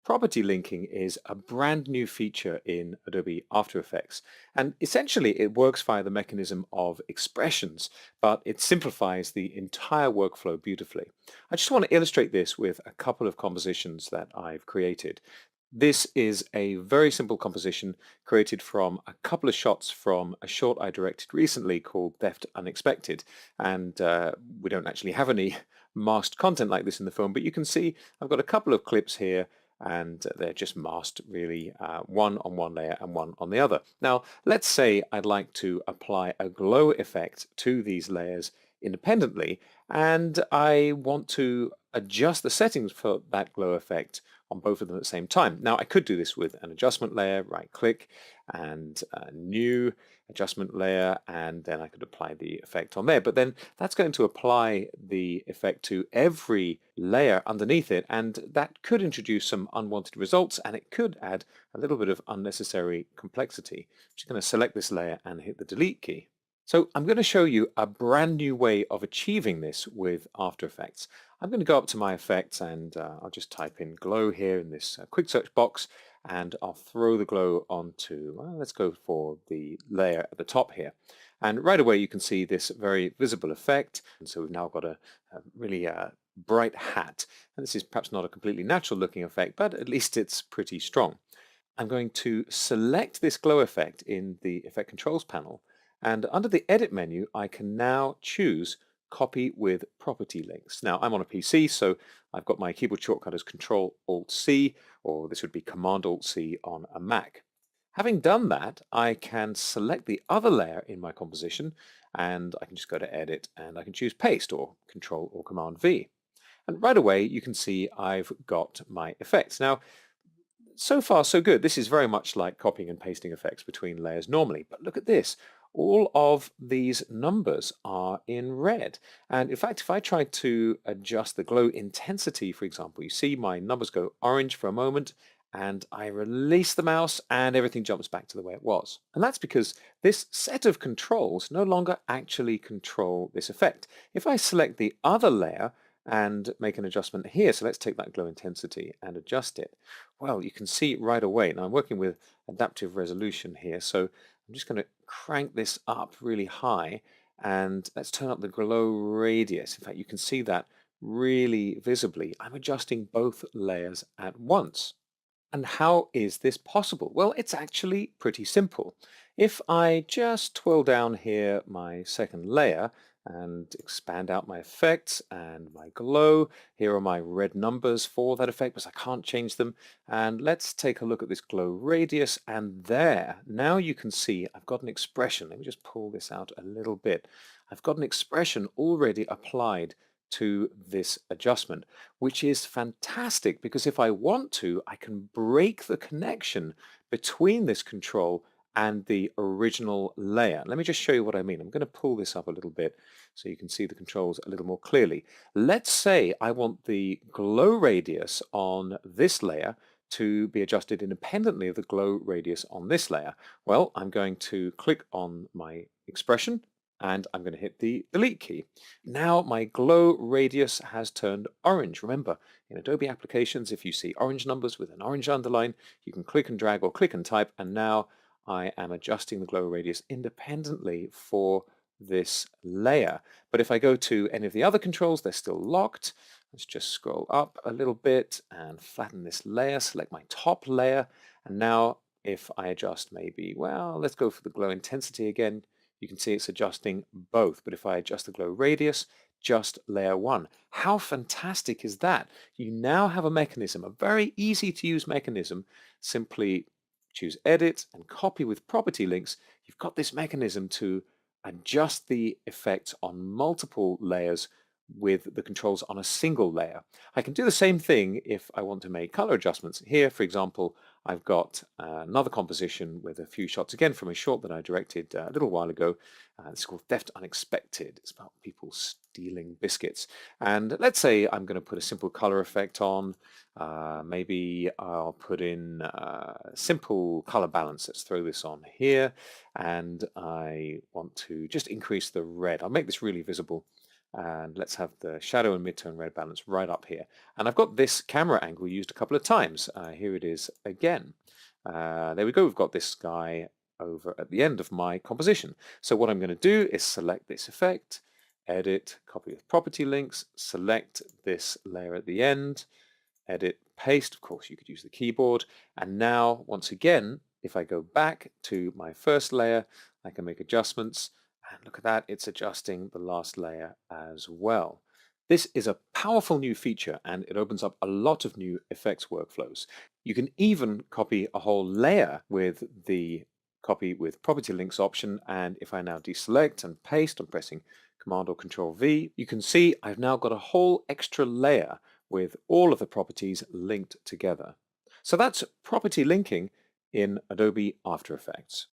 Property linking is a brand new feature in Adobe After Effects, and essentially it works via the mechanism of expressions, but it simplifies the entire workflow beautifully. I just want to illustrate this with a couple of compositions that I've created. This is a very simple composition created from a couple of shots from a short I directed recently called Theft Unexpected. And we don't actually have any masked content like this in the film, but you can see I've got a couple of clips here and they're just masked really, one on one layer and one on the other. Now, let's say I'd like to apply a glow effect to these layers independently, and I want to adjust the settings for that glow effect on both of them at the same time. Now, I could do this with an adjustment layer, right click, and a new adjustment layer, and then I could apply the effect on there. But then that's going to apply the effect to every layer underneath it, and that could introduce some unwanted results, and it could add a little bit of unnecessary complexity. I'm just going to select this layer and hit the delete key. So I'm going to show you a brand new way of achieving this with After Effects. I'm going to go up to my effects and I'll just type in glow here in this quick search box, and I'll throw the glow onto, well, let's go for the layer at the top here. And right away you can see this very visible effect. And so we've now got a really bright hat. And this is perhaps not a completely natural looking effect, but at least it's pretty strong. I'm going to select this glow effect in the Effect Controls panel, and under the Edit menu, I can now choose Copy with Property Links. Now, I'm on a PC, so I've got my keyboard shortcut as Control-Alt-C, or this would be Command-Alt-C on a Mac. Having done that, I can select the other layer in my composition, and I can just go to Edit, and I can choose Paste, or Control or Command-V. And right away, you can see I've got my effects. Now, so far, so good. This is very much like copying and pasting effects between layers normally, but look at this. All of these numbers are in red. And in fact, if I try to adjust the glow intensity, for example, you see my numbers go orange for a moment, and I release the mouse and everything jumps back to the way it was. And that's because this set of controls no longer actually control this effect. If I select the other layer and make an adjustment here, so let's take that glow intensity and adjust it. Well, you can see right away. Now I'm working with adaptive resolution here, so I'm just going to crank this up really high, and let's turn up the glow radius. In fact, you can see that really visibly. I'm adjusting both layers at once. And how is this possible? Well, it's actually pretty simple. If I just twirl down here my second layer and expand out my effects and my glow, here are my red numbers for that effect because I can't change them. And let's take a look at this glow radius, and there, now you can see I've got an expression. Let me just pull this out a little bit. I've got an expression already applied to this adjustment, which is fantastic because if I want to, I can break the connection between this control and the original layer. Let me just show you what I mean. I'm going to pull this up a little bit so you can see the controls a little more clearly. Let's say I want the glow radius on this layer to be adjusted independently of the glow radius on this layer. Well, I'm going to click on my expression, and I'm going to hit the delete key. Now my glow radius has turned orange. Remember, in Adobe applications, if you see orange numbers with an orange underline, you can click and drag or click and type, and now I am adjusting the glow radius independently for this layer. But if I go to any of the other controls, they're still locked. Let's just scroll up a little bit and flatten this layer, select my top layer, and now if I adjust maybe, well, let's go for the glow intensity again. You can see it's adjusting both, but if I adjust the glow radius, just layer one. How fantastic is that? You now have a mechanism, a very easy to use mechanism. Simply choose Edit and Copy with Property Links. You've got this mechanism to adjust the effects on multiple layers with the controls on a single layer. I can do the same thing if I want to make color adjustments. Here, for example, I've got another composition with a few shots again from a short that I directed a little while ago. It's called Theft Unexpected. It's about people stealing biscuits. And let's say I'm going to put a simple color effect on. Maybe I'll put in simple color balance. Let's throw this on here. And I want to just increase the red. I'll make this really visible. And let's have the shadow and midtone red balance right up here. And I've got this camera angle used a couple of times. Here it is again. There we go. We've got this guy over at the end of my composition. So what I'm going to do is select this effect, edit, copy with property links, select this layer at the end, edit, paste. Of course, you could use the keyboard. And now, once again, if I go back to my first layer, I can make adjustments. And look at that, it's adjusting the last layer as well. This is a powerful new feature, and it opens up a lot of new effects workflows. You can even copy a whole layer with the copy with property links option. And if I now deselect and paste, I'm pressing Command or Control V, you can see I've now got a whole extra layer with all of the properties linked together. So that's property linking in Adobe After Effects.